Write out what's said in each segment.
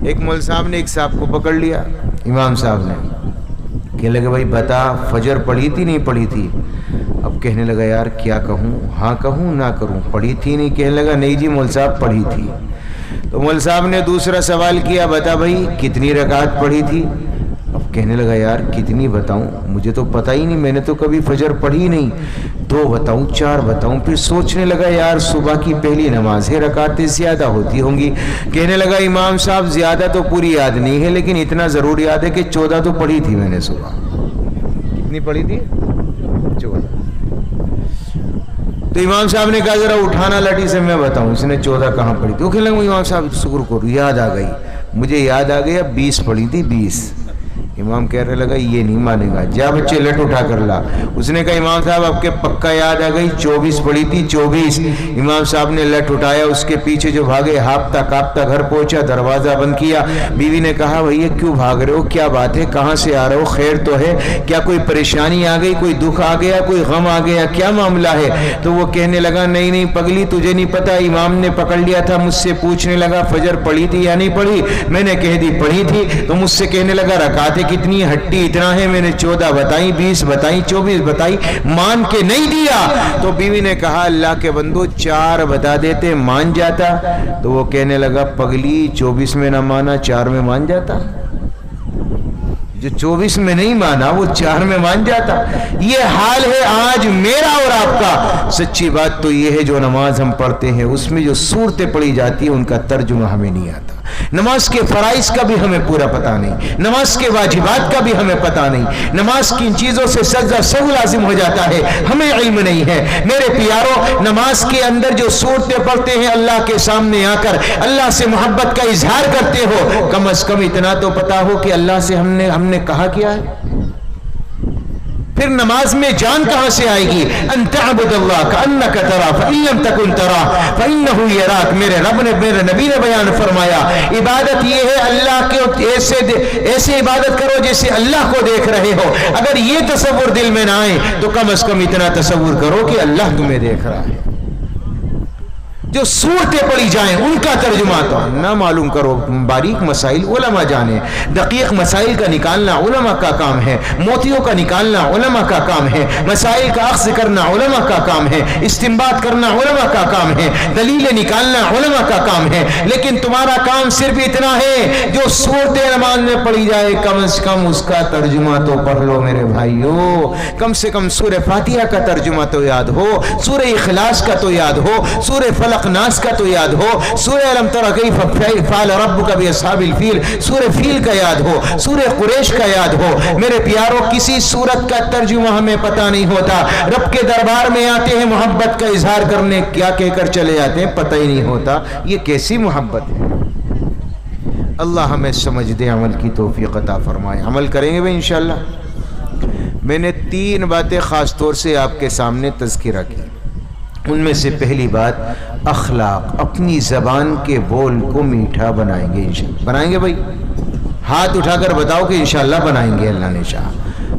ایک مول صاحب نے ایک صاحب کو پکڑ لیا، امام صاحب نے، کہنے لگے بھائی بتا فجر پڑھی تھی نہیں پڑھی تھی؟ اب کہنے لگا یار کیا کہوں، ہاں کہوں نہ کروں، پڑھی تھی نہیں؟ کہنے لگا نہیں جی مول صاحب پڑھی تھی۔ تو مول صاحب نے دوسرا سوال کیا، بتا بھائی کتنی رکعت پڑھی تھی؟ اب کہنے لگا یار کتنی بتاؤں، مجھے تو پتہ ہی نہیں، میں نے تو کبھی فجر پڑھی نہیں، 2 بتاؤں 4 بتاؤں؟ پھر سوچنے لگا یار صبح کی پہلی نماز ہے، رکعتیں زیادہ ہوتی ہوں گی۔ کہنے لگا امام صاحب زیادہ تو پوری یاد نہیں ہے، لیکن اتنا ضرور یاد ہے کہ 14 تو پڑھی تھی میں نے صبح۔ کتنی پڑھی تھی؟ 14۔ تو امام صاحب نے کہا ذرا اٹھانا لاٹھی سے میں بتاؤں اس نے 14 کہاں پڑھی تھی؟ وہ کہنے لگا امام صاحب شکر کرو یاد آ گئی، مجھے یاد آ گیا 20 پڑھی تھی 20۔ امام کہنے لگا یہ نہیں مانے گا، جا بچے لٹ اٹھا کر لا۔ اس نے کہا امام صاحب آپ کے پکا یاد آ گئی 24 پڑھی تھی 24۔ امام صاحب نے لٹ اٹھایا، اس کے پیچھے جو بھاگے، ہاپتا کاپتا گھر پہنچا، دروازہ بند کیا۔ بیوی نے کہا بھئی کیوں بھاگ رہے ہو، کیا بات ہے، کہاں سے آ رہے ہو، خیر تو ہے، کیا کوئی پریشانی آ گئی، کوئی دکھ آ گیا، کوئی غم آ گیا، کیا معاملہ ہے؟ تو وہ کہنے لگا نہیں نہیں پگلی تجھے نہیں پتا، امام نے پکڑ لیا تھا، مجھ سے پوچھنے لگا فجر پڑھی تھی یا نہیں پڑھی؟ میں نے کہہ دی پڑھی تھی۔ تو مجھ سے کہنے لگا رکعتیں کتنی؟ ہٹی اتنا ہے، میں نے 14 بتائی، 20 بتائی، 24 بتائی، مان کے نہیں دیا۔ تو بیوی نے کہا اللہ کے بندو 4 بتا دیتے مان جاتا۔ تو وہ کہنے لگا پگلی 24 میں نہ مانا 4 میں مان جاتا، جو 24 میں نہیں مانا وہ 4 میں مان جاتا۔ یہ حال ہے آج میرا اور آپ کا۔ سچی بات تو یہ ہے جو نماز ہم پڑھتے ہیں اس میں جو صورتیں پڑھی جاتی ہیں ان کا ترجمہ ہمیں نہیں آتا، نماز کے فرائض کا بھی ہمیں پورا پتہ نہیں، نماز کے واجبات کا بھی ہمیں پتہ نہیں، نماز کی ان چیزوں سے سجدہ سہو لازم ہو جاتا ہے، ہمیں علم نہیں ہے۔ میرے پیاروں نماز کے اندر جو صورتیں پڑھتے ہیں اللہ کے سامنے آ کر اللہ سے محبت کا اظہار کرتے ہو، کم از کم اتنا تو پتا ہو کہ اللہ سے ہم نے کہا کیا ہے۔ پھر نماز میں جان کہاں سے آئے گی؟ ان تعبد اللہ کأنک ترا فإن لم تکن ترا فإنہ یراک۔ میرے رب نے، میرے نبی نے بیان فرمایا عبادت یہ ہے اللہ کے ایسے عبادت کرو جیسے اللہ کو دیکھ رہے ہو۔ اگر یہ تصور دل میں نہ آئے تو کم از کم اتنا تصور کرو کہ اللہ تمہیں دیکھ رہا ہے۔ جو صورتیں پڑھی جائیں ان کا ترجمہ تو نہ معلوم کرو، باریک مسائل علماء جانے، دقیق مسائل کا نکالنا علماء کا کام ہے، موتیوں کا نکالنا علماء کا کام ہے، مسائل کا اخذ کرنا علماء کا کام ہے، استنباط کرنا علماء کا کام ہے، دلیلیں نکالنا علماء کا کام ہے۔ لیکن تمہارا کام صرف اتنا ہے جو صورتیں نماز میں پڑھی جائے کم از کم اس کا ترجمہ تو پڑھ لو میرے بھائیو، کم سے کم سورہ فاتحہ کا ترجمہ تو یاد ہو، سورہ اخلاص کا تو یاد ہو، سورہ فلق ناس کا تو یاد ہو، سورہ الم تر کیف فعل ربک باصحاب الفیل، سورہ فیل کا یاد ہو، سورہ قریش کا یاد ہو۔ میرے پیاروں کسی سورت کا ترجمہ ہمیں پتہ نہیں ہوتا، رب کے دربار میں آتے ہیں محبت کا اظہار کرنے، کیا کہہ کر چلے جاتے ہیں پتہ ہی نہیں ہوتا، یہ کیسی محبت ہے۔ اللہ ہمیں سمجھ دے، عمل کی توفیق عطا فرمائے، عمل کریں گے بھائی انشاءاللہ۔ میں نے 3 باتیں خاص طور سے آپ کے سامنے تذکرہ کی، ان میں سے پہلی بات اخلاق، اپنی زبان کے بول کو میٹھا بنائیں گے انشاءاللہ۔ بنائیں گے بھائی؟ ہاتھ اٹھا کر بتاؤ کہ انشاءاللہ بنائیں گے، اللہ نے چاہا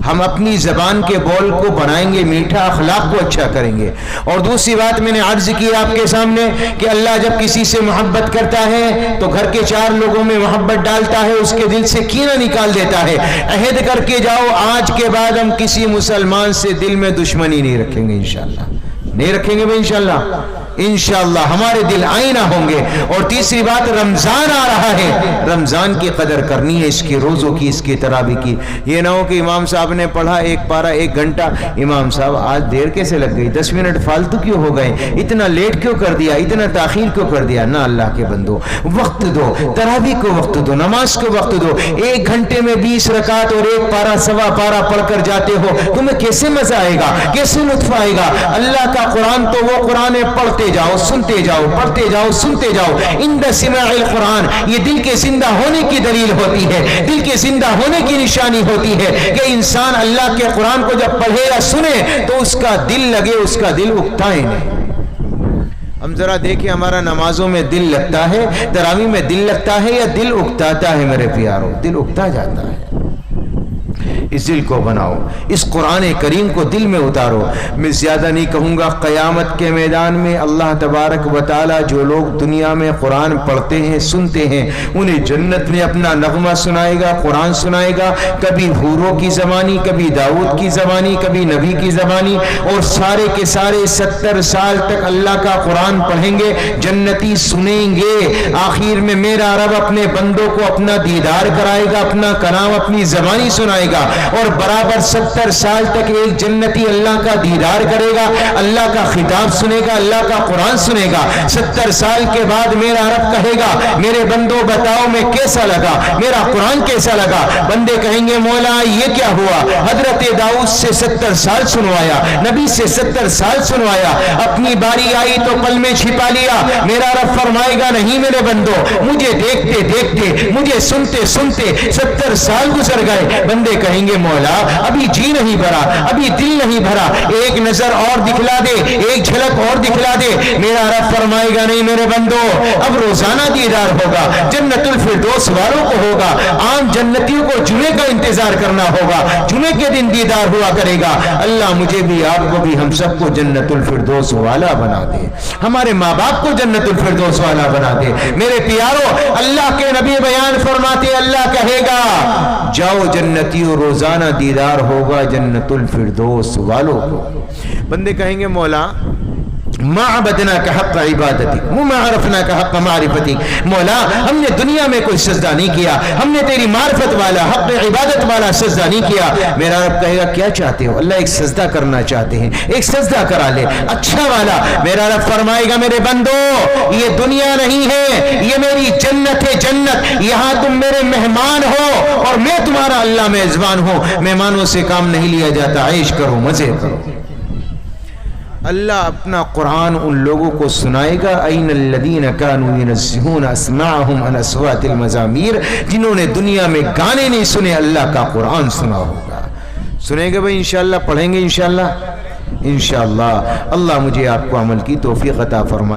ہم اپنی زبان کے بول کو بنائیں گے میٹھا، اخلاق کو اچھا کریں گے۔ اور دوسری بات میں نے عرض کی آپ کے سامنے کہ اللہ جب کسی سے محبت کرتا ہے تو گھر کے 4 لوگوں میں محبت ڈالتا ہے، اس کے دل سے کینہ نکال دیتا ہے۔ عہد کر کے جاؤ آج کے بعد ہم کسی مسلمان سے دل میں دشمنی نہیں رکھیں گے انشاءاللہ، نہیں رکھیں گے بھائی انشاءاللہ۔ انشاءاللہ ہمارے دل آئینہ ہوں گے۔ اور تیسری بات رمضان آ رہا ہے، رمضان کی قدر کرنی ہے، اس کی روزوں کی، اس کی تراویح کی۔ یہ نہ ہو کہ امام صاحب نے پڑھا 1 پارہ 1 گھنٹہ، امام صاحب آج دیر کیسے لگ گئی، 10 منٹ فالتو کیوں ہو گئے، اتنا لیٹ کیوں کر دیا، اتنا تاخیر کیوں کر دیا۔ نہ اللہ کے بندو، وقت دو، تراویح کو وقت دو، نماز کو وقت دو۔ 1 گھنٹے میں 20 رکعت اور 1 پارہ سوا پارہ پڑھ کر جاتے ہو، تمہیں کیسے مزہ آئے گا، کیسے لطف آئے گا۔ اللہ کا قرآن تو وہ قرآن پڑھتے جاؤ، سنتے جاؤ، پڑھتے جاؤ، سنتے جاؤ۔ عند سماع القرآن، یہ دل کے زندہ ہونے کی دلیل ہوتی ہے، دل کے زندہ ہونے کی نشانی ہوتی ہے کہ انسان اللہ کے قرآن کو جب پڑھے یا سنے تو اس کا دل لگے، اس کا دل اکتائے نہیں۔ ہم ذرا دیکھیں ہمارا نمازوں میں دل لگتا ہے، تراویح میں دل لگتا ہے یا دل اکتاتا ہے؟ میرے پیاروں دل اکتا جاتا ہے۔ اس دل کو بناؤ، اس قرآن کریم کو دل میں اتارو۔ میں زیادہ نہیں کہوں گا، قیامت کے میدان میں اللہ تبارک و تعالی جو لوگ دنیا میں قرآن پڑھتے ہیں سنتے ہیں انہیں جنت میں اپنا نغمہ سنائے گا، قرآن سنائے گا، کبھی حوروں کی زبانی، کبھی داؤد کی زبانی، کبھی نبی کی زبانی، اور سارے کے سارے 70 سال تک اللہ کا قرآن پڑھیں گے، جنتی سنیں گے۔ آخر میں میرا رب اپنے بندوں کو اپنا دیدار کرائے گا، اپنا کلام اپنی زبانی سنائے گا، اور برابر 70 سال تک ایک جنتی اللہ کا دیدار کرے گا، اللہ کا خطاب سنے گا، اللہ کا قرآن سنے گا۔ 70 سال کے بعد میرا رب کہے گا میرے بندوں بتاؤ میں کیسا لگا، میرا قرآن کیسا لگا؟ بندے کہیں گے مولا یہ کیا ہوا؟ حضرت داؤد سے 70 سال سنوایا، نبی سے 70 سال سنوایا، اپنی باری آئی تو پل میں چھپا لیا۔ میرا رب فرمائے گا نہیں میرے بندوں، مجھے دیکھتے دیکھتے، مجھے سنتے سنتے 70 سال گزر گئے۔ بندے کہیں گے مولا ابھی جی نہیں بھرا، ابھی دل نہیں بھرا، ایک نظر اور دکھلا دے، ایک جھلک اور دکھلا دے۔ میرا رب فرمائے گا نہیں میرے بندو، اب روزانہ دیدار ہوگا، جنت الفردوس والوں کو ہوگا، عام جنتیوں کو جمعے کا انتظار کرنا ہوگا، جمعے کے دن دیدار ہوا کرے گا۔ اللہ مجھے بھی آپ کو بھی ہم سب کو جنت الفردوس والا بنا دے، ہمارے ماں باپ کو جنت الفردوس والا بنا دے۔ میرے پیارو، اللہ کے نبی بیان فرماتے اللہ کہے گا جاؤ جنتیوں روزانہ دیدار ہوگا جنت الفردوس والوں کو۔ بندے کہیں گے مولا ما عبدناک حق عبادتی وما عرفناک حق معرفتی، مولا ہم نے دنیا میں کوئی سجدہ نہیں کیا، ہم نے تیری معرفت والا حق عبادت والا سجدہ نہیں کیا۔ میرا رب کہے گا کیا چاہتے ہو؟ اللہ ایک سجدہ کرنا چاہتے ہیں، ایک سجدہ کرا لے اچھا والا۔ میرا رب فرمائے گا میرے بندو یہ دنیا نہیں ہے، یہ میری جنت ہے، جنت، یہاں تم میرے مہمان ہو اور میں تمہارا اللہ میزبان ہوں۔ مہمانوں سے کام نہیں لیا جاتا، عیش کرو، مزے کرو۔ اللہ اپنا قرآن ان لوگوں کو سنائے گا این الذین کانوا ینزہون اسماعہم عن اصوات المزامیر، جنہوں نے دنیا میں گانے نہیں سنے اللہ کا قرآن سنا ہوگا۔ سنیں گے بھائی انشاءاللہ، پڑھیں گے انشاءاللہ، انشاءاللہ۔ اللہ مجھے آپ کو عمل کی توفیق عطا فرمائے۔